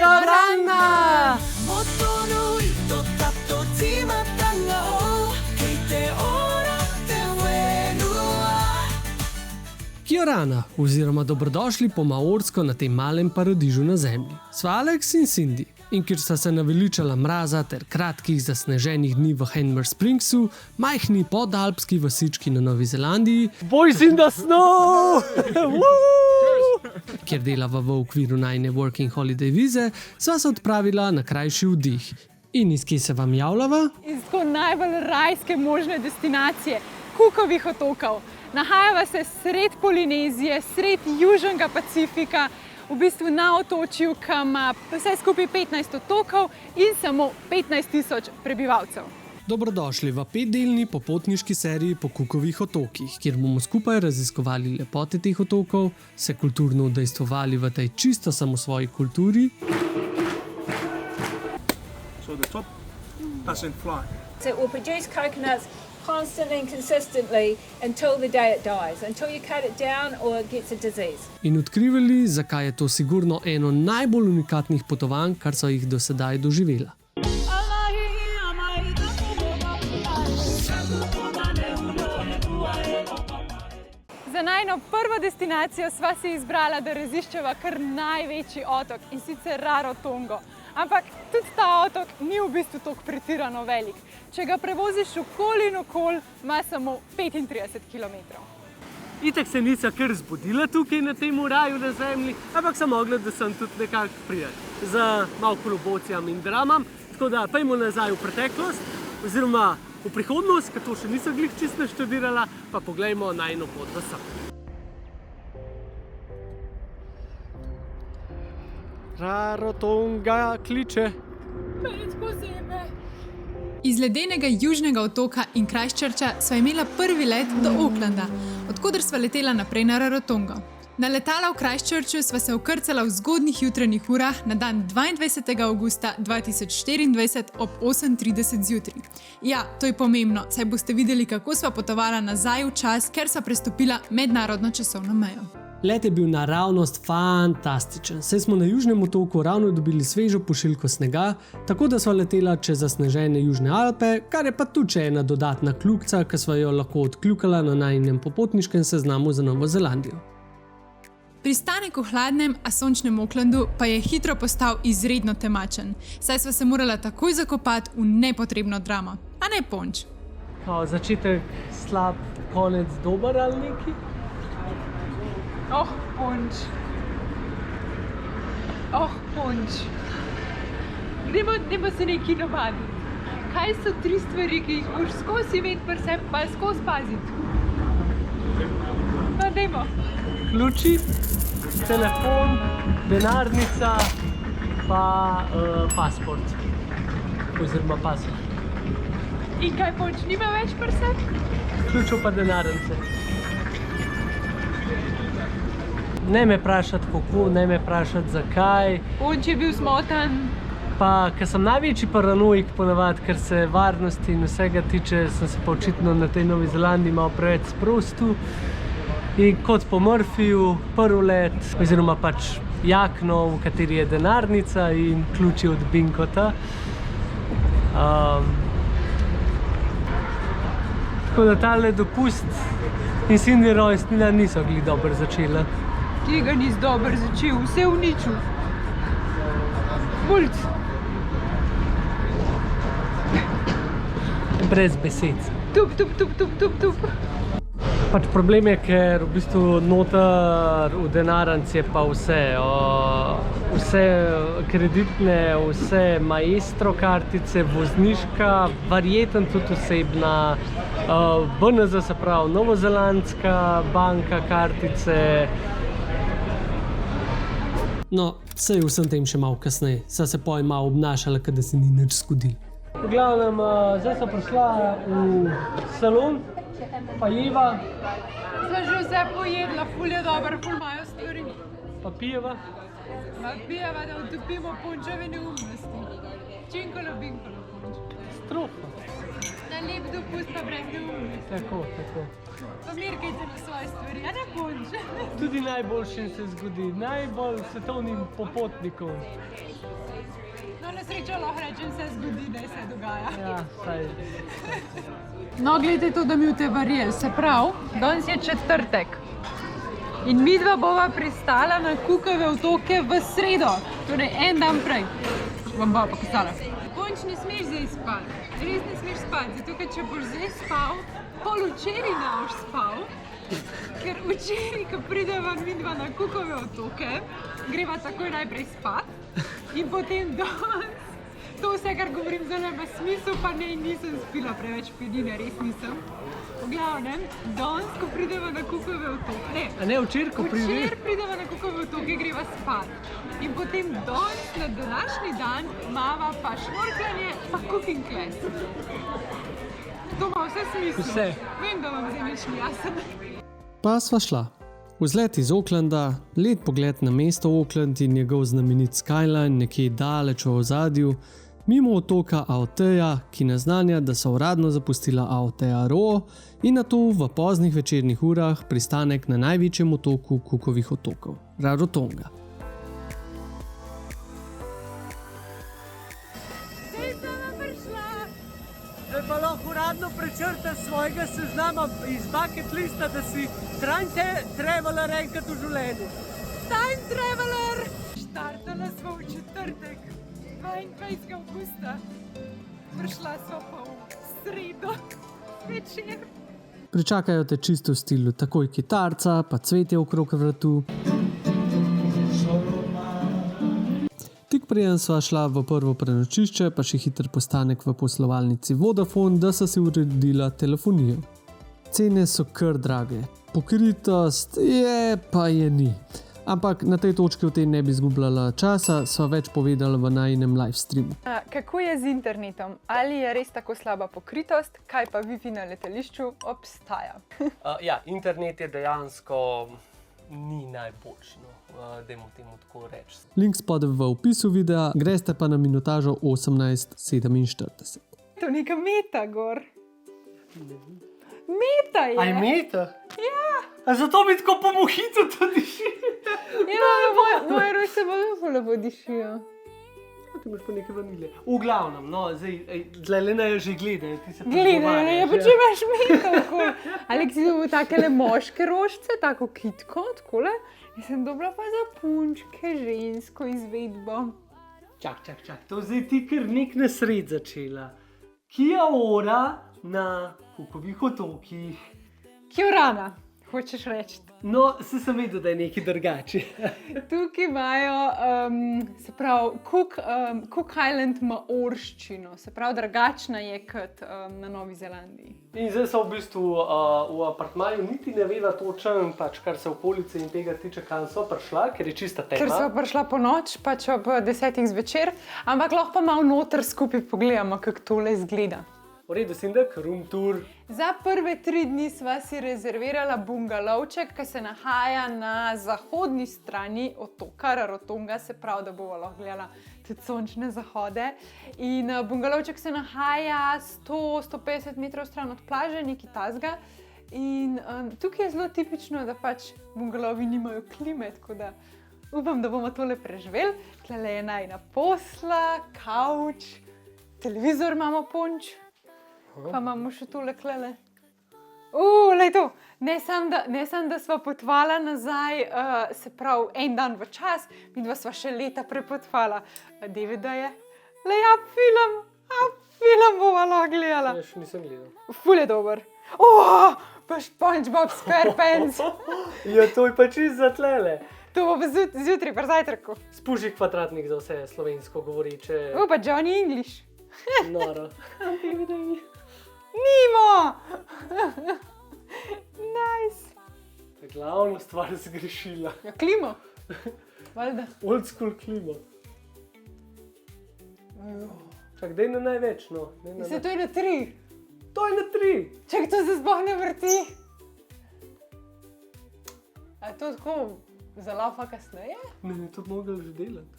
Kiorana! Kiorana, oziroma dobrodošli po maorsko na tem malem paradižu na zemlji. Sva Alex in Cindy. In ker sta se naveličala mraza ter kratkih zasneženih dni v Hanmer Springsu, majhni podalpski vasički na Novi Zelandiji, Boys in the Snow! Kjer delava v okviru najne Working Holiday vize, sva se odpravila na krajši vdih. In iz kje se vam javljava? Iz tako najbolj rajske možne destinacije, Cookovih otokov. Nahajava se sred Polinezije, sred Južnega Pacifika, v bistvu na otočju, ki ima vse skupaj 15 otokov in samo 15,000 prebivalcev. Dobrodošli v 5-delni popotniški seriji po Cookovih otokih, kjer bomo skupaj raziskovali lepote teh otokov, se kulturno udejstvovali v tej čisto samosvoji kulturi. So the top doesn't fly. So it will produce coconuts constantly and consistently until the day it dies, until you cut it down or it gets a disease. In odkrivali, zakaj je to sigurno eno najbolj unikatnih potovanj, kar so jih do sedaj doživela. Za najno prvo destinacijo sva si izbrala, da raziščeva kar največji otok, in sicer Rarotongo. Ampak tudi ta otok ni v bistvu toliko pretirano velik. Če ga prevoziš okoli in okoli, ima samo 35 km. Itak se nisem kar zbudila tukaj na tem raju na zemlji, ampak sem mogla, da sem tudi nekako prijeti z malo kolobocijam in dramam. Tako da pojmo nazaj v preteklost, oziroma v prihodnost, ker to še nisem glih čisto študirala, pa poglejmo najino pot v sem. Rarotonga kliče. Iz ledenega južnega otoka in Christchurcha sva imela prvi let do Aucklanda, odkoder sva letela naprej na Rarotongo. Na letala v Christchurchu sva se ukrcala v zgodnjih jutranjih urah na dan 22. avgusta 2024 ob 8:30 zjutraj. Ja, to je pomembno, saj boste videli, kako sva potovala nazaj v čas, ker sva prestopila mednarodno časovno mejo. Let je bil naravnost fantastičen, saj smo na južnem otoku ravno dobili svežo pošiljko snega, tako da sva letela čez zasnežene Južne Alpe, kar je pa tudi še ena dodatna kljukica, ki sva jo lahko odkljukala na najinem popotniškem seznamu za Novo Zelandijo. Pristanek v hladnem, a sončnem Aucklandu pa je hitro postal izredno temačen, saj sva se morala takoj zakopati v nepotrebno dramo. A ne, Ponč? Kao začetek slab, konec dober ali neki? Oh, Ponč. Oh, Ponč. Gremo se nekaj navaditi. Kaj so 3 stvari, ki jih moraš skozi imeti pri sebi, pa skozi paziti? No, dajmo. Ključi, telefon, denarnica, pa pasport. Oziroma pasport. In kaj, Ponč, nima več pri sebi? Ključov pa denarnice. Ne me vprašati kako, ne me vprašati zakaj. Ponč je bil smotan. Pa, ker sem največji paranoik ponavadi, ker se varnosti in vsega tiče, sem se pa očitno na tej Novi Zelandiji malo preveč sprostil. In kot po Murphyju, prvi let, oziroma pač jakno, v kateri je denarnica in ključi od Binkota. Tako da tale dopust in Cindy rojstnina niso glih dobro začela. Tega nisi dobro začel, vse uničil. Bulc. Brez besed. Tup. Pač problem je, ker v bistvu noter v denarnici je pa vse. Vse kreditne, vse maestro kartice, vozniška, verjetno tudi osebna, BNZ, se pravi novozelandska banka kartice. No, saj vsem tem še malo kasneje, saj se pojem malo obnašala, da se ni nič zgodilo. V glavnem, zdaj sem prišla v salon, pa jeva. Sva že vse pojedla, ful je dobro, ful imajo stvari. Pa pijeva. Pa pijeva, da utopimo Pončeve neumnosti. Činkolo, binkolo, punč. Strofa. Na lep dopust pa brez neumnosti. Tako. Pa mirkajte na svoje stvari, a ne punč. Tudi najboljšim se zgodi, najbolj svetovnim popotnikom. No, na srečo lahko rečem, se zgodi, da se dogaja. Ja, saj. No, gledajte to, da mi v te verjel. Se pravi, danes je četrtek. In midva bova pristala na Cookove otoke v sredo, torej en dan prej. Vam bova pokazala. Punč, ne smeš zdaj spati. Res ne smeš spati, zato ker če boš zdaj spal, pol včeraj ne boš spal. Ker včeraj, ko prideva midva na Cookove otoke, greva takoj najprej spat. In potem danes, to vse, kar govorim, zelo ima smisel, pa ne, nisem spila preveč pedine, res nisem. V glavnem, danes, ko prideva na Cookove otoke, A ne včeraj, ko včeraj prideva na Cookove otoke, greva spat. In potem danes, na današnji dan, imava pa šnorkljanje, pa cooking class. To ima vse smisel. Vse. Vem, da vam zdaj nič ni jasno. Pa sva šla. Vzlet iz Aucklanda, lep pogled na mesto Auckland in njegov znamenit skyline nekje daleč v ozadju, mimo otoka Aotearoa, ki naznanja, da so uradno zapustila Aotearoa in nato v poznih večernih urah pristanek na največjem otoku Cookovih otokov, Rarotonga. Zdaj pa lahko uradno prečrtam svojega seznama iz bucket lista, da si time traveler enkrat v življenju. Time Traveler! Štartala smo v četrtek, 22. avgusta. Prišla smo pa v sredo večer. Pričakajo te čisto v stilu takoj kitarca, pa cvetje okrog vratu. Tik preden sva šla v prvo prenočišče, pa še hiter postanek v poslovalnici Vodafone, da so si uredila telefonijo. Cene so kar drage, pokritost je pa je ni. Ampak na tej točki v tem ne bi izgubljala časa, sva več povedala v najinem live streamu. Kako je z internetom? Ali je res tako slaba pokritost? Kaj pa Wi-Fi na letališču obstaja? Ja, internet je dejansko ni najboljši, no. Dajmo temu tako reči. Link spodaj v opisu videa, greste pa na minutažo 18:47. To je neka meta gor. Meta je! A je meta? Ja. A zato bi tako po mohitu tudi šli? Ja, moje roke se bolj lepo dišijo. Ti imaš pa nekaj vanilje. V glavnem, no, zdaj Lena je že gledajo, ti se Gledaj, ja, pa če imaš meta okoli. Ali si dobil takele moške rožice, tako kitko, takole. In sem dobila pa za punčke žensko izvedbo. Čak, to zdaj ti kar nek nasred začela. Kia ora na Cookovih otokih. Kiorana, hočeš reči. No, sem vedel, da je nekaj drugače. Tukaj imajo, se pravi, Cook Island maorščino, se pravi, drugačna je kot na Novi Zelandiji. In zdaj so v bistvu v apartmaju niti ne veva točno, pač, kar se okolice in tega tiče, kam so prišla, ker je čista tema. Ker so prišla po noč, pač ob 10 zvečer, ampak lahko pa malo noter skupaj pogledamo, kako tole izgleda. V redu, Sindek, room tour. Za prve 3 dni sva si rezervirala bungalovček, ki se nahaja na zahodni strani otoka Rarotonga, se pravi, da bomo lahko gledala tudi sončne zahode. In bungalovček se nahaja 100-150 metrov stran od plaže, nekaj tasga. In tukaj je zelo tipično, da pač bungalovi nimajo klime, tako da upam, da bomo tole preživeli. Tlele je najina posla, kavč, televizor imamo punč. Pa imamo še tole klele. Lej to! Ne samo, da sva potvala nazaj, se pravi, en dan v čas, midva sva še leta prepotvala. DVD je. Lej, film bova lahko gledala. Ja, še nisem gledal. Ful je dober. Pa SpongeBob SquarePants. Ja, to je pa čisto za tlele. To bo pa zjutraj pri zajtrku. Spuži kvadratnik za vse slovensko govoreče. Pa Johnny English. Noro. Nimo! Nice. Glavno stvar zgrešila. Ja, klimo. Valjda. Old school klimo. Čak, daj na največ, no. Se to je na 3. To je na 3. Čak, to se sploh ne vrti. A je to tako za laufa kasneje? Ne, to bi mogli že delati.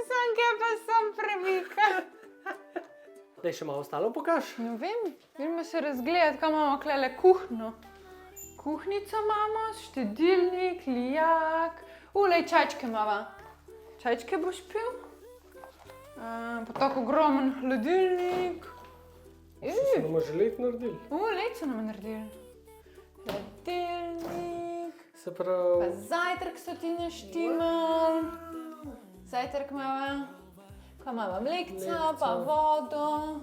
Sanke pa sem premika. Daj še malo ostalo pokaž. Ne vem, idemo se razgledati, kaj imamo klele kuhno. Kuhnico imamo, štedilnik, lijak. Lej, čajčke imamo. Čajčke boš pil? Pa tako ogromen hladilnik. Se bomo že let naredili. Lej so nam naredili. Hladilnik. Se pravi... Pa zajtrk so ti naštimal. Zajtrk imamo. Pa imamo mlekca, pa vodo,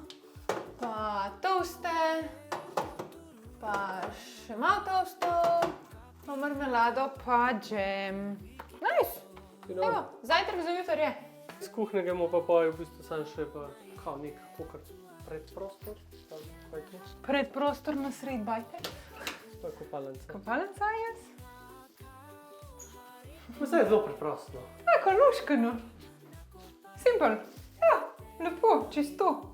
pa toste, pa še malo tostov, pa marmelado, pa džem. Nice! Evo, zajtrk za jutro je. Z kuhnega imamo pa v bistvu sam še pa kao nek kokar predprostor. Kaj je to? Predprostor na sred bajte. To je kopalnica. Kopalnica je? Vse je zelo preprosto. Tako luškano. Simpel. Ja, lepo, čisto.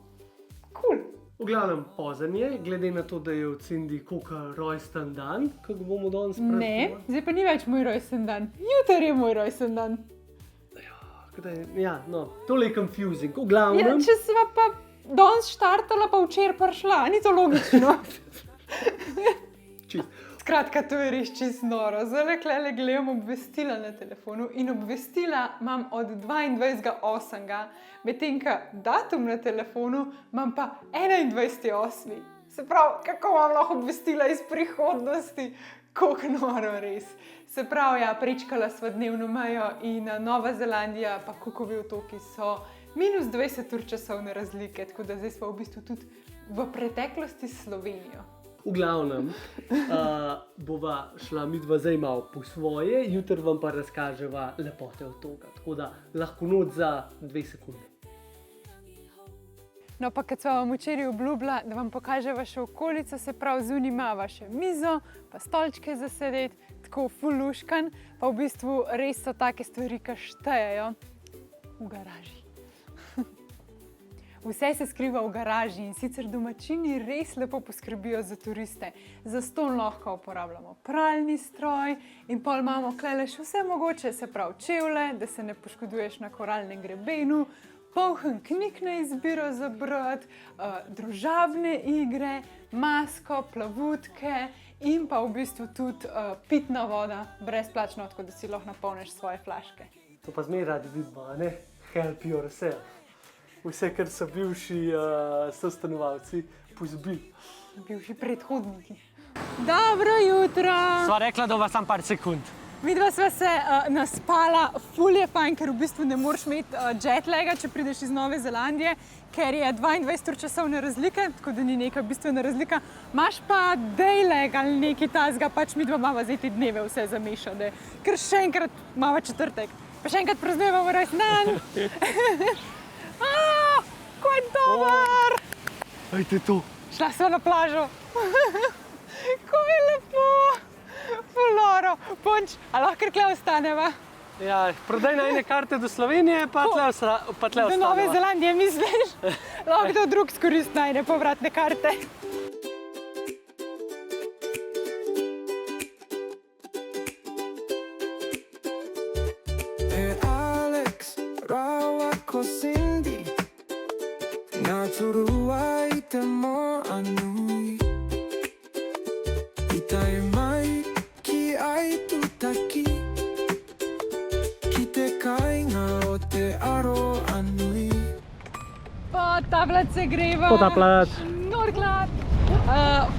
Cool. V glavnem pozanje, glede na to, da je od Cindy koka rojsten dan, kako bomo danes Ne, praznovali. zdaj pa ni več moj rojsten dan. Jutri je moj rojsten dan. Ja, no, tole je confusing. V Ja, glavnem... če sva pa danes štartala, pa včeraj prišla, ni to logično. Skratka, to je res čisto noro. Zdaj klele gledam obvestila na telefonu in obvestila imam od 22.8. Medtem ko datum na telefonu imam pa 21.8. Se pravi, kako imam lahko obvestila iz prihodnosti? Koliko noro res. Se pravi, ja, prečkala sva dnevno mejo in Nova Zelandija pa Cookovi otoki so minus 20 ur časovne razlike, tako da zdaj sva v bistvu tudi v preteklosti s Slovenijo. V glavnem, bova šla midva zdaj malo po svoje, jutri vam pa razkaževa lepote otoka, tako da lahko noč za 2 sekunde. No, pa kad sva vam včeraj obljubila, da vam pokaževa še okolico, se pravi zunaj imava še mizo, pa stolčke za sedeti, tako ful luškan, pa v bistvu res so take stvari, ki štejejo v garaži. Vse se skriva v garaži in sicer domačini res lepo poskrbijo za turiste. Zastonj lahko uporabljamo pralni stroj in pol imamo klele še vse mogoče, se pravi čevlje, da se ne poškoduješ na koralnem grebenu, polhen knjig na izbiro za brati, družabne igre, masko, plavutke in pa v bistvu tudi pitna voda, brezplačno, tako da si lahko napolniš svoje flaške. To pa zmeraj radi vidimo, a ne? Help yourself. Vse, kar so bivši sostanovalci pozabili. Bivši predhodniki. Dobro jutro! Sva rekla, da vas sam par sekund. Midva sva se naspala, ful je fajn, ker v bistvu ne moreš imeti jetlaga, če prideš iz Nove Zelandije, ker je 22 ur časovne razlike, tako da ni neka bistvena razlika. Imaš pa daylag ali nekaj tasga, pač midva imava zdaj te dneve vse zamešane, ker še enkrat imava četrtek, pa še enkrat praznujemo rojstni dan. Ko je dober! Ajte to! Šla sva na plažo. Ko je lepo! Fuloro! Ponč, a lahko kar tle ostaneva? Ja, prodaj najne karte do Slovenije, pa tle ostaneva. Do Nove Zelandije, misliš? Lahko kdo drug skoristi najne povratne karte. Cindy, naturuai te mo anui. Itai mai ki ai tutaki. Ki te kainga o te aro anui. Potapljati se greva. Potapljati. Snorklat.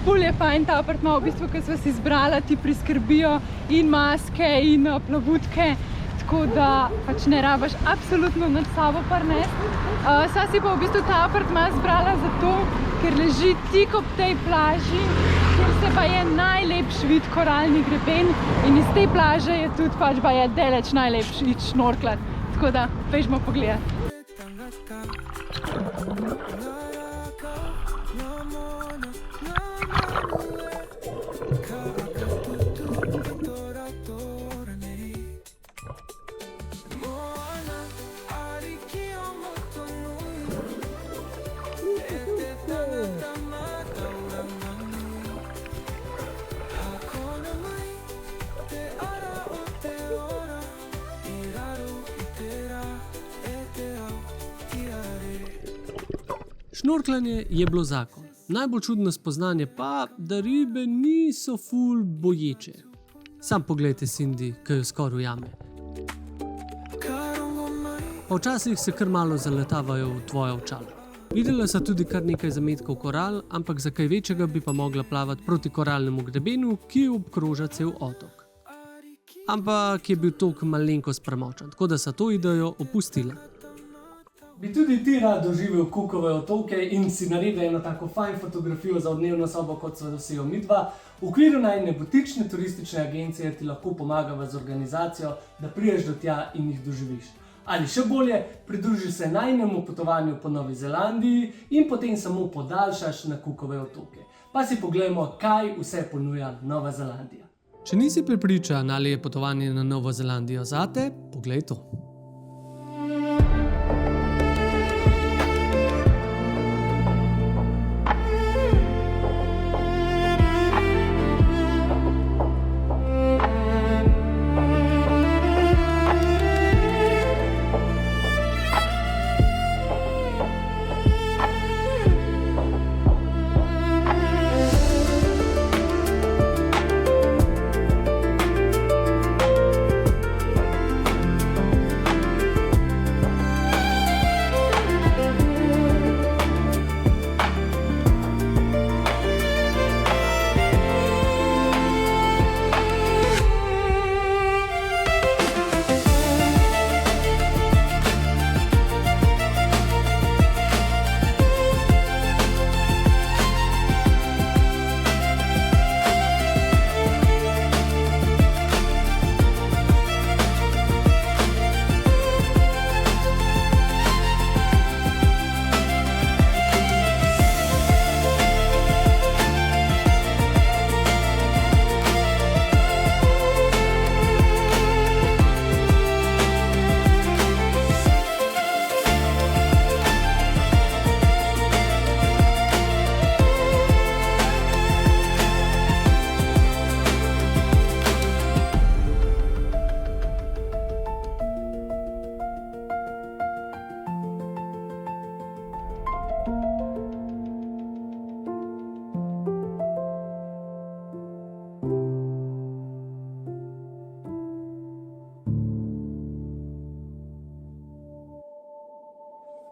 Ful je fajn ta apartma, v bistvu, ker sva si izbrala, ti priskrbijo in maske in plavutke. Tako da pač ne rabaš absolutno nad sabo prinesti. Sva si pa v bistvu ta apartma zbrala zato, ker leži tik ob tej plaži, kjer se pa je najlepši vid koralni greben in iz te plaže je tudi pač pa je daleč najlepši iti šnorklat. Tako da pežmo pogledati. Šnorklanje je bilo zakon. Najbolj čudno spoznanje pa, da ribe niso ful boječe. Sam poglejte Cindy, ki jo skoraj ujame. Pa včasih se kar malo zaletavajo v tvoja očala. Videla sta tudi kar nekaj zametkov koral, ampak za kaj večjega bi pa mogla plavati proti koralnemu grebenu, ki obkroža cel otok. Ampak je bil tok malenkost premočan, tako da sta to idejo opustila. Bi tudi ti rad doživel Cookove otoke in si naredil eno tako fajn fotografijo za odnevno sobo, kot sva dosegel midva. V okviru najine butične turistične agencije ti lahko pomagava z organizacijo, da prideš do tja in jih doživiš. Ali še bolje, pridruži se najinemu potovanju po Novi Zelandiji in potem samo podaljšaš na Cookove otoke. Pa si poglejmo, kaj vse ponuja Nova Zelandija. Če nisi prepričan, ali je potovanje na Novo Zelandijo zate, poglej to.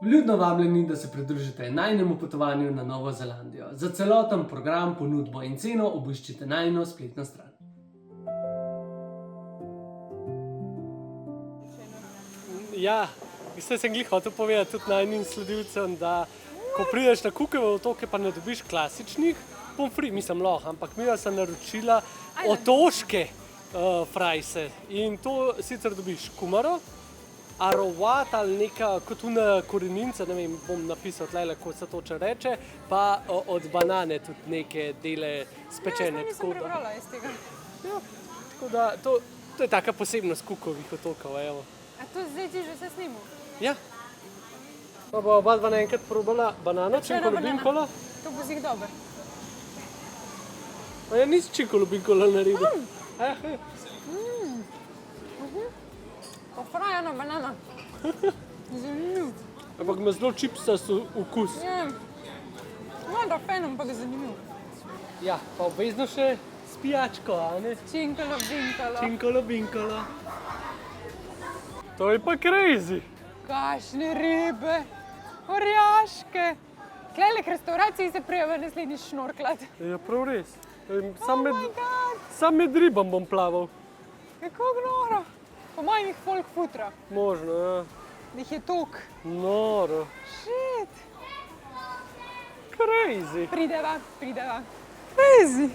Vljudno vabljeni, da se pridružite najinemu potovanju na Novo Zelandijo. Za celoten program, ponudbo in ceno obiščite najino spletno stran. Ja, mislim, sem glih hotel povedati tudi najinim sledilcem, da ko prideš na Cookove otoke, pa ne dobiš klasičnih pomfri, mislim lahko, ampak mi sem naročila otoške frajse in to sicer dobiš kumaro, arovat ali neka kot una korenica, ne vem, bom napisal tlele, ko se točno reče, pa od banane tudi neke dele spečene. Ja, nisem prebrala iz tega. Ja, tako da to je taka posebnost Cookovih otokov, evo. A to zdaj ti že vse snimal? Ja. Pa bo oba dva naenkrat probala banano, činkolo-binkolo. To bo zih dober. A ja, nisi činkolo-binkolo naredil. Ofrajana banana. Zanimiv. Ampak ima zelo čipsast okus. Ja. Malo fen, ampak zanimiv. Ja, pa obvezno še s pijačko, a ne? Činkolo-binkolo. Činkolo-binkolo. To je pa crazy. Kakšne ribe, orjaške. Tlele k restauraciji se prijava naslednjič šnorklat. Ja, prav res. God. Sam med ribam bom plaval. Kako noro. Po mojem jih folk futra. Možno, ja. Da jih je tok. Noro. Shit. Crazy. Prideva. Crazy.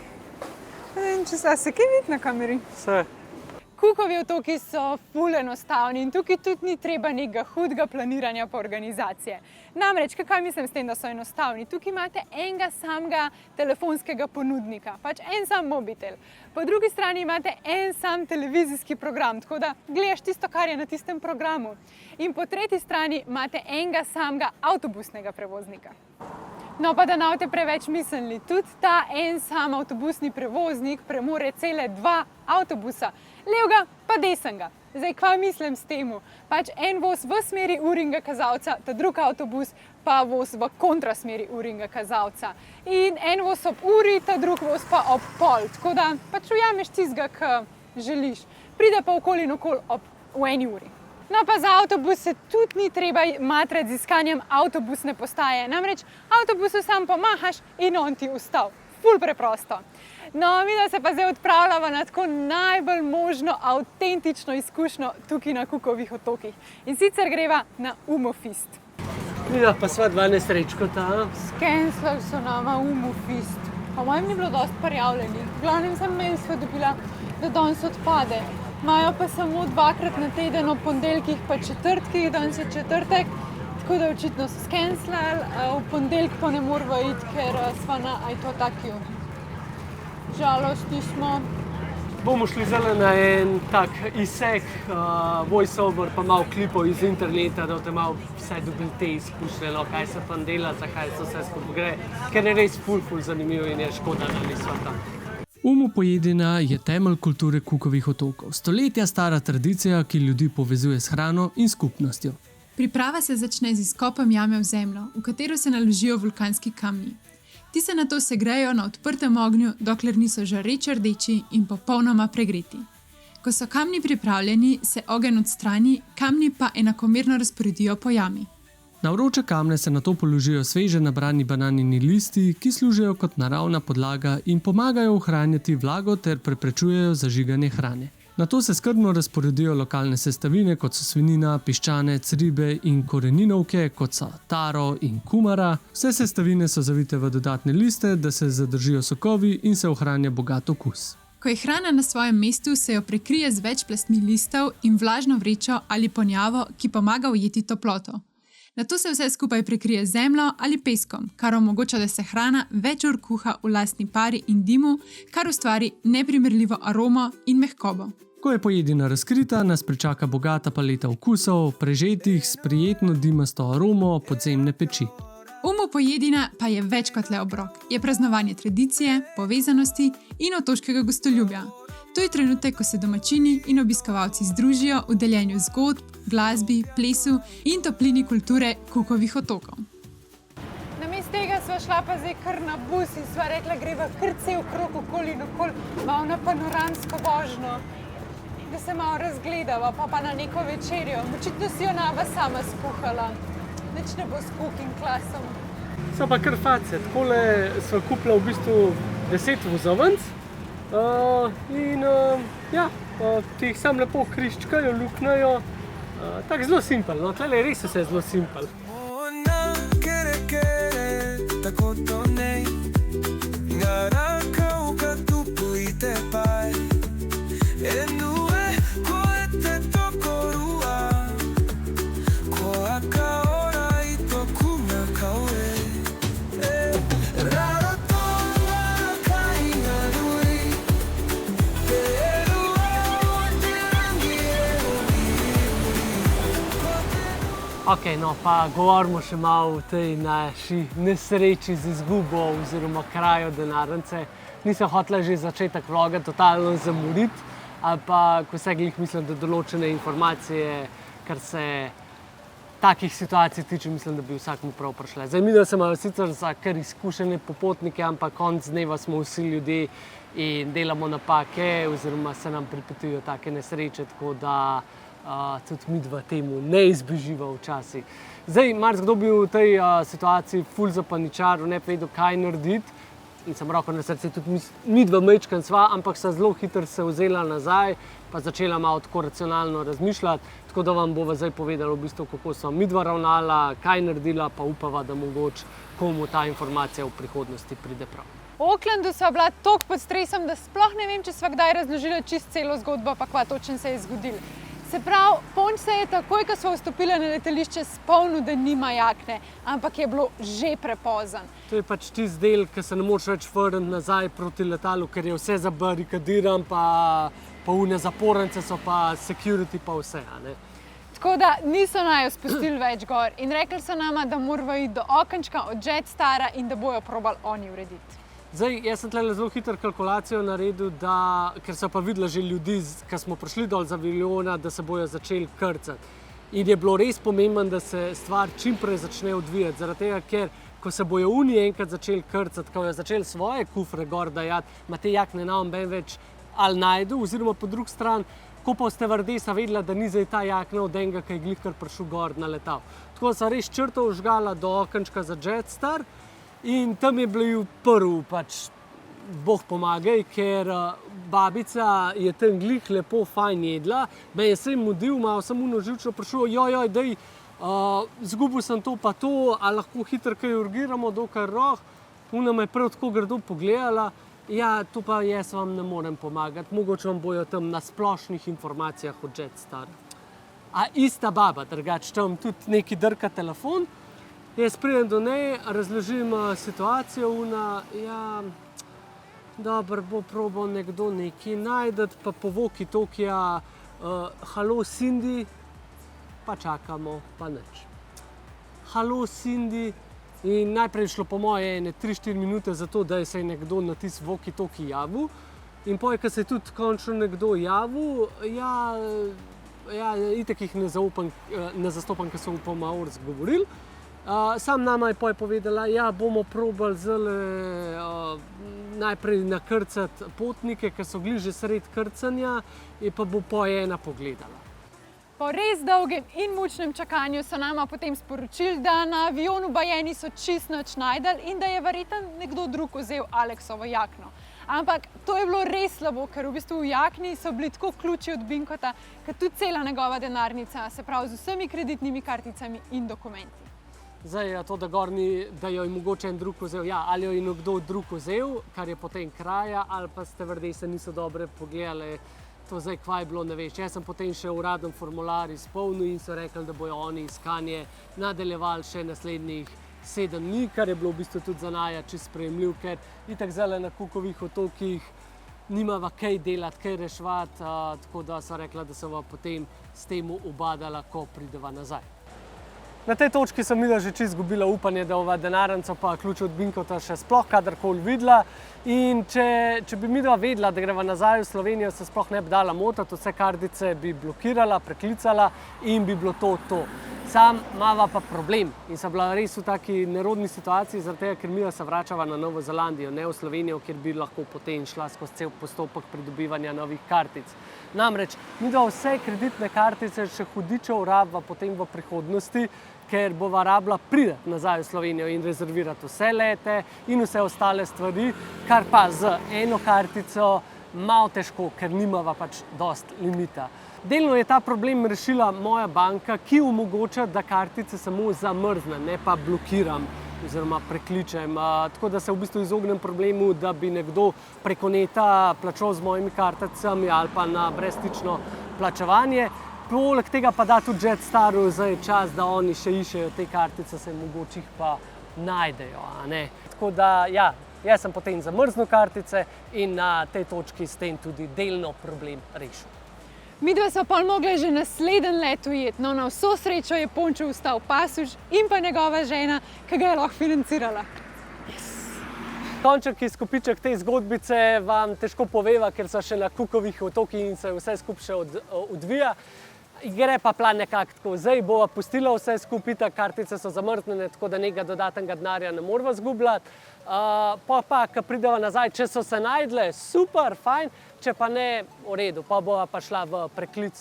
Ne vem, če se kaj vidi na kameri. Vse. Cookovi otoki so ful enostavni in tukaj tudi ni treba nekega hudega planiranja pa organizacije. Namreč, kaj mislim s tem, da so enostavni? Tukaj imate enega samega telefonskega ponudnika, pač en sam mobitel. Po drugi strani imate en sam televizijski program, tako da gledaš tisto, kar je na tistem programu. In po tretji strani imate enega samega avtobusnega prevoznika. No pa da ne boste preveč mislili, tudi ta en sam avtobusni prevoznik premore cele 2 avtobusa, levega pa desnega. Zdaj, kva mislim s temu? Pač en voz v smeri urnega kazalca, ta drug avtobus pa voz v kontrasmeri urnega kazalca. In en voz ob uri, ta drug voz pa ob pol. Tako da pač ujameš tistega, ki želiš. Pride pa okoli in okoli v 1 uri. No pa za avtobus se tudi ni treba matrati z iskanjem avtobusne postaje. Namreč avtobusu sam pomahaš in on ti ustal. Ful preprosto. No, mi da se pa zdaj odpravljamo na tako najbolj možno avtentično izkušnjo tukaj na Cookovih otokih. In sicer greva na Umofist. Ja, pa sva 2 nesrečkota. Skenslali so nama Umofist. Pa mojem ni bilo dosti prijavljenih. V glavnem sem mail sva dobila, da danes odpade. Imajo pa samo 2-krat na teden, ob ponedeljkih pa četrtkih, danes je četrtek. Tako da očitno so skenslali, v ponedeljk pa ne moramo iti, ker sva na Aitotakiju. Žalosti smo. Bomo šli zdaj na en tak izsek, voiceover, pa malo klipov iz interneta, da boste malo vse dobili te izkušnje, no, kaj se tam dela, zakaj se vse skupaj gre, ker je res ful zanimivo in je škoda, da nisva tam. Umopojedina je temelj kulture Cookovih otokov, stoletja stara tradicija, ki ljudi povezuje s hrano in skupnostjo. Priprava se začne z izkopom jame v zemljo, v katero se naložijo vulkanski kamni. Ti se nato segrejo na odprtem ognju, dokler niso žareče rdeči in popolnoma pregreti. Ko so kamni pripravljeni, se ogenj odstrani, kamni pa enakomerno razporedijo po jami. Na vroče kamne se nato položijo sveže nabrani bananini listi, ki služijo kot naravna podlaga in pomagajo ohranjati vlago ter preprečujejo zažiganje hrane. Nato se skrbno razporedijo lokalne sestavine, kot so svinjina, piščanec, ribe in koreninovke, kot so taro in kumara. Vse sestavine so zavite v dodatne liste, da se zadržijo sokovi in se ohranja bogat okus. Ko je hrana na svojem mestu, se jo prekrije z več plastmi listov in vlažno vrečo ali ponjavo, ki pomaga ujeti toploto. Nato se vse skupaj prekrije z zemljo ali peskom, kar omogoča, da se hrana več ur kuha v lastni pari in dimu, kar ustvari neprimerljivo aromo in mehkobo. Ko je pojedina razkrita, nas pričaka bogata paleta okusov, prežetih s prijetno dimasto aromo podzemne peči. Umopojedina pa je več kot le obrok. Je praznovanje tradicije, povezanosti in otoškega gostoljubja. To je trenutek, ko se domačini in obiskovalci združijo v deljenju zgodb, glasbi, plesu in toplini kulture Cookovih otokov. Namesto tega sva šla pa zdaj kar na bus in sva rekla, greva kar cel krog okoli in okoli, malo na panoramsko vožnjo, da se malo razgledava, pa na neko večerjo. Očitno si jo nava sama skuhala. Nič ne bo s cooking klasom. So pa kar face, takole sva kupila v bistvu 10 vozovnic. Ti jih sam lepo kriščkajo, luknajo, tako zelo simpel, no, tlele je res vse zelo simpel. Ok, no pa govorimo še malo o tej naši nesreči z izgubo oziroma kraju denarnice. Nisem hotela že začetek vloga totalno zamoriti, ampak vseglih mislim, da določene informacije, kar se takih situacij tiče, mislim, da bi vsakmu prav prišle. Zdaj, mi da se imajo sicer za kar izkušene popotnike, ampak konec dneva smo vsi ljudje in delamo napake oziroma se nam pripetijo take nesreče, tako da tudi midva temu ne izbeživa včasih. Zdaj, marsikdo bi v tej situaciji ful zapaničaril, ne vedel, kaj narediti. In sem roko na srce, tudi midva majčkan sva, ampak sta zelo hitro se vzela nazaj, pa začela malo tako racionalno razmišljati. Tako da vam bova zdaj povedala v bistvu, kako so midva ravnala, kaj naredila, pa upava, da mogoče komu ta informacija v prihodnosti pride prav. V Aucklandu sva bila toliko pod stresom, da sploh ne vem, če sva kdaj razložila čist celo zgodbo, pa kva točno se je zgodilo. Se pravi, Ponč se je takoj, ko sva vstopila na letališče, spomnil, da nima jakne, ampak je bilo že prepozno. To je pač tisti del, ki se ne moreš več vrniti nazaj proti letalu, ker je vse zabarikadiran, pa une zapornice so pa security pa vse. Tako da niso naju spustili več gor in rekli so nama, da moramo iti do okenčka od Jetstara in da bojo probali oni urediti. Zdaj, jaz sem tukaj zelo hitro kalkulacijo naredil, ker so pa videla že ljudi, ki smo prišli dol za Avignona, da se bojo začeli krcati. In je bilo res pomembno, da se stvar čim prej začne odvijati, zaradi tega, ker ko se bojo oni enkrat začeli krcati, ko bojo začeli svoje kufre gor dajati, ima te jakne na noben več ali najdu, oziroma po drugi strani, ko pa stevardesa vedela, da ni zdaj ta jakna od enega, ki je glihkar prišel gor na letal. Tako so res črto vžgala do okenčka za Jetstar in tam je bil prvi, pač Bog pomagaj, ker babica je tam glih lepo fajn jedla, me je se mudil, malo sem živčno prišel, joj, dej, zgubil sem to pa to, a lahko hitro kaj urgiramo, dokaj roh. Ona me je prav tako grdo pogledala, ja, to pa jaz vam ne morem pomagati, mogoče vam bojo tam na splošnih informacijah od Jetstar. A ista baba, drugače tam tudi neki drka telefon, jaz pridem do nje, razložim situacijo, ja, dobro, bo probal nekdo nekaj najdeti, pa po walkie-talkija, halo Cindy, pa čakamo, pa nič. Halo Cindy, in najprej šlo po moje 3-4 minute za to, da se je nekdo na tisti walkie-talkie javil. In potem, ko se je tudi končno nekdo javil, ja, itak jih ne zastopam, ker so po maorsko govorili. Sam nama je potem povedala, ja, bomo probali najprej nakrcati potnike, ki so glih že sred krcanja, in pa bo potem ena pogledala. Po res dolgem in mučnem čakanju so nama potem sporočili, da na avionu baje niso čist nič našli in da je verjetno nekdo drug vzel Aleksovo jakno. Ampak to je bilo res slabo, ker v bistvu v jakni so bili tako ključi od Binkota, ker tudi cela njegova denarnica, se pravi z vsemi kreditnimi karticami in dokumenti. Zdaj, to, da jo je mogoče en drug vzel, ja, ali jo je nekdo drug vzel, kar je potem kraja, ali pa stevardese niso dobre pogledali, to zdaj kva je bilo, ne veš. Jaz sem potem še uraden formular izpolnil in so rekli, da bojo oni iskanje nadaljevali še naslednjih 7 dni, kar je bilo v bistvu tudi za naja čisto sprejemljiv, ker itak zdaj na Cookovih otokih nimava kaj delati, kaj reševati, tako da so rekla, da se bova potem s tem ubadala, ko prideva nazaj. Na tej točki sem že čisto izgubila upanje, da bova denarnico pa ključ od Binkota še sploh kadarkoli videla. In če bi midva vedela, da greva nazaj v Slovenijo, se sploh ne bi dala motiti, vse kartice bi blokirala, preklicala in bi bilo to. Sam imava pa problem in sem bila res v taki nerodni situaciji, zaradi tega, ker midva se vračava na Novo Zelandijo, ne v Slovenijo, kjer bi lahko potem šla skozi cel postopek pridobivanja novih kartic. Namreč, midva vse kreditne kartice še hudičev rabva potem v prihodnosti, ker bova rabila priti nazaj v Slovenijo in rezervirati vse lete in vse ostale stvari, kar pa z eno kartico malo težko, ker nimava pač dost limita. Delno je ta problem rešila moja banka, ki omogoča, da kartice samo zamrznem, ne pa blokiram oziroma prekličem. Tako da se v bistvu izognem problemu, da bi nekdo preko neta plačal z mojimi karticami ali pa na brezstično plačevanje. Poleg tega pa da tudi Jetstaru zdaj čas, da oni še iščejo te kartice, se mogoče jih pa najdejo. Tako da, ja, jaz sem potem zamrznil kartice in na tej točki s tem tudi delno problem rešil. Midva so pol mogli že naslednji let ujeti, no na vso srečo je Pončo ustal pasuš in pa njegova žena, ki ga je lahko financirala. Konček izkupiček te zgodbice vam težko poveva, ker so še na Cookovih otokih in se vse skupaj še odvija. Gre pa plan nekako tako, zdaj bova pustila vse skupaj, kartice so zamrznjene, tako da nekega dodatnega denarja ne morava zgubljati. Pa, ko prideva nazaj, če so se najdle, super, fajn, če pa ne, v redu, pa bova pa šla v preklic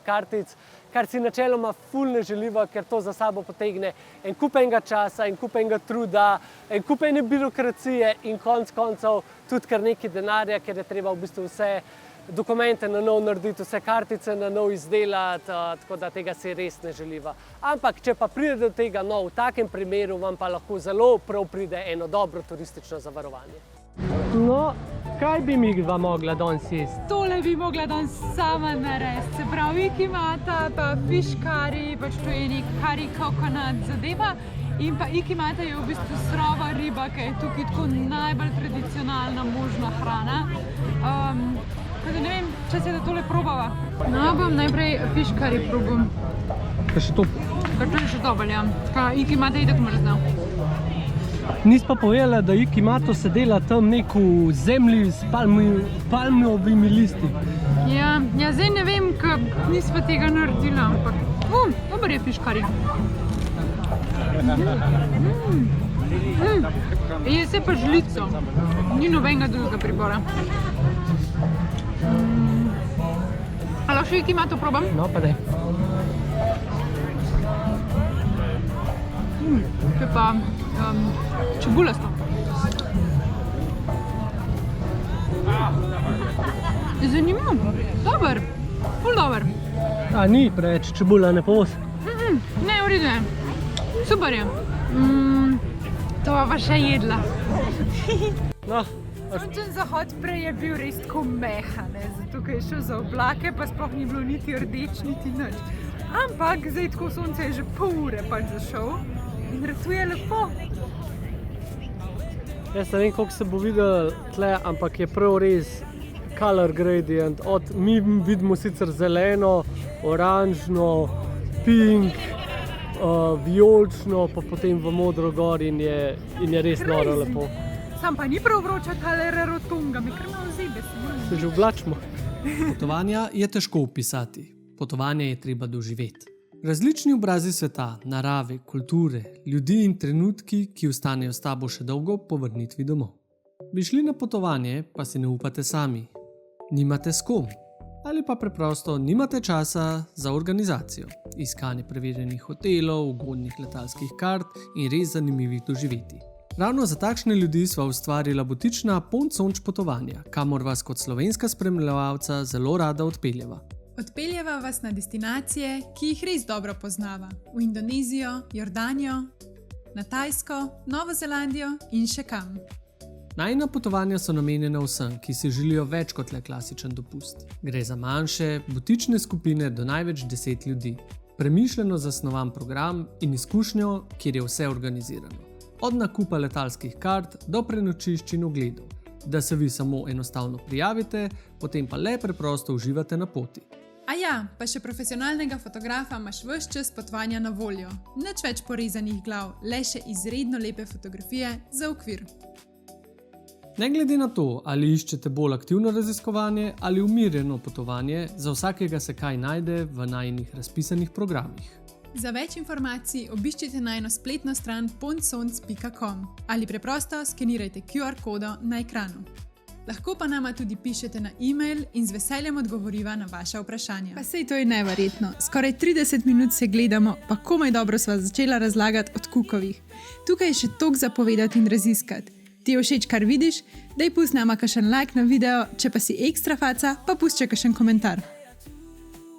kartic, kar si načeloma ful ne želiva, ker to za sabo potegne en kup enega časa, en kup enega truda, en kup ene birokracije in konec koncev tudi kar nekaj denarja, ker je treba v bistvu vse dokumente na nov narediti, vse kartice na nov izdelati, tako da tega si res ne želiva. Ampak, če pa pride do tega, no, v takem primeru vam pa lahko zelo prav pride eno dobro turistično zavarovanje. No, kaj bi mi dva mogla danes jesti? Tole bi mogla danes sama narediti. Se pravi, ikimata, pa fish curry, pač to je nek curry coconut zadeva. In pa ikimata je v bistvu surova riba, ki je tukaj tako najbolj tradicionalna možna hrana. Ne vem, če se da tole probava. No, bom najprej fish curry probam. Kaj še topo? Kaj to je še dobro, ja. Kaj Iki imate itak mrzno. Nis pa povedala, da Iki Mato se dela tam neko v zemlji s palmovimi listi. Ja, zdaj ne vem, kaj nisva tega naredila, ampak... dober je fiškari. Je se pa žlico. Ni nobenega drugega pribora. A lahko še Iki Mato probam? No, pa daj. To je pa čebulasto. Zanimivo. Dober. Ful dober. A ni preveč čebula, ne povos? Ne, v redu je. Super je. To pa še jedla. No, Sončen zahod prej je bil res tako mehan, zato ker je šel za oblake, pa sploh ni bilo niti rdeč, niti nič. Ampak zdaj tako sonce je že pol ure pač zašel in ratuje lepo. jaz ne vem, koliko se bo videl tle, ampak je prav res color gradient. Mi vidimo sicer zeleno, oranžno, pink, vijolično, pa potem v modro gor in je res noro lepo. Sam pa ni prav vroča tale Rarotonga, mi kar malo zebe se. Se že oblačimo. Potovanja je težko opisati. Potovanje je treba doživeti. Različni obrazi sveta, narave, kulture, ljudi in trenutki, ki ostanejo s tabo še dolgo po vrnitvi domov. Bi šli na potovanje, pa si ne upate sami. Nimate s kom. Ali pa preprosto nimate časa za organizacijo, iskanje preverjenih hotelov, ugodnih letalskih kart in res zanimivih doživetij. Ravno za takšne ljudi sva ustvarila butična Pont Sonč potovanja, kamor vas kot slovenska spremljevalca zelo rada odpeljeva. Odpeljeva vas na destinacije, ki jih res dobro poznava. V Indonezijo, Jordanijo, na Tajsko, Novo Zelandijo in še kam. Najina potovanja so namenjena vsem, ki si želijo več kot le klasičen dopust. Gre za manjše, butične skupine do največ 10 ljudi. Premišljeno zasnovan program in izkušnjo, kjer je vse organizirano. Od nakupa letalskih kart do prenočišč in ogledov, da se vi samo enostavno prijavite, potem pa le preprosto uživate na poti. A ja, pa še profesionalnega fotografa imaš ves čas potovanja na voljo. Nič več porezanih glav, le še izredno lepe fotografije za okvir. Ne glede na to, ali iščete bolj aktivno raziskovanje ali umirjeno potovanje, za vsakega se kaj najde v najinih razpisanih programih. Za več informacij obiščite najino spletno stran pontsonc.com ali preprosto skenirajte QR kodo na ekranu. Lahko pa nama tudi pišete na e-mail in z veseljem odgovoriva na vaša vprašanja. Pa sej to je neverjetno. Skoraj 30 minut se gledamo, pa komaj dobro sva začela razlagati od kukovih. Tukaj je še toliko za povedati in raziskati. Ti je všeč, kar vidiš? Daj pusti nama kakšen like na video, če pa si ekstra faca, pa pusti kakšen komentar.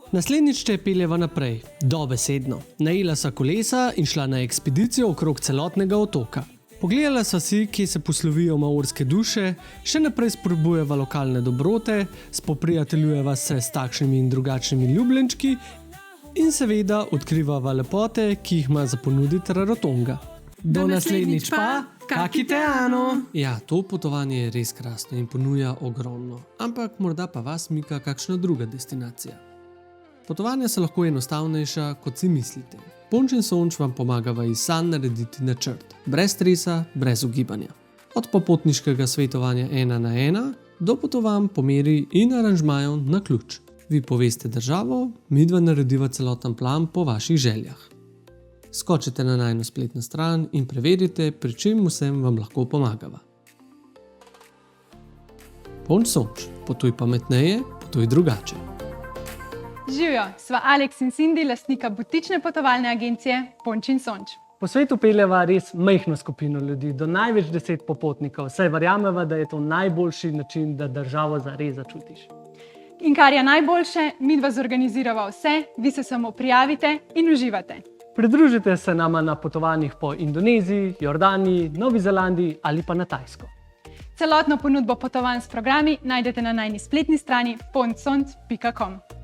Naslednjič te peljeva naprej, dobesedno. Najela sva kolesa in šla na ekspedicijo okrog celotnega otoka. Pogledala sva si, kje se poslovijo maorske duše, še naprej spodbujeva lokalne dobrote, spoprijateljujeva se s takšnimi in drugačnimi ljubljenčki in seveda odkrivava lepote, ki jih ima za ponuditi Rarotonga. Do naslednjič pa, kakiteano! Ja, to potovanje je res krasno in ponuja ogromno, ampak morda pa vas mika kakšna druga destinacija. Potovanja so lahko enostavnejša, kot si mislite. Ponč in Sonč vam pomagava iz sanj narediti načrt, brez stresa, brez ugibanja. Od popotniškega svetovanja 1 na 1 do potovanj po meri in aranžmajev na ključ. Vi poveste državo, midva narediva celoten plan po vaših željah. Skočite na najino spletno stran in preverite, pri čem vsem vam lahko pomagava. Ponč Sonč, potuj pametneje, potuj drugače. Živjo, sva Alex in Cindy, lastnika butične potovalne agencije Ponč in Sonč. Po svetu peljeva res majhno skupino ljudi, do največ 10 popotnikov, saj verjameva, da je to najboljši način, da državo zares začutiš. In kar je najboljše, midva zorganizirava vse, vi se samo prijavite in uživate. Pridružite se nama na potovanjih po Indoneziji, Jordaniji, Novi Zelandiji ali pa na Tajsko. Celotno ponudbo potovanj s programi najdete na najini spletni strani pontsonc.com.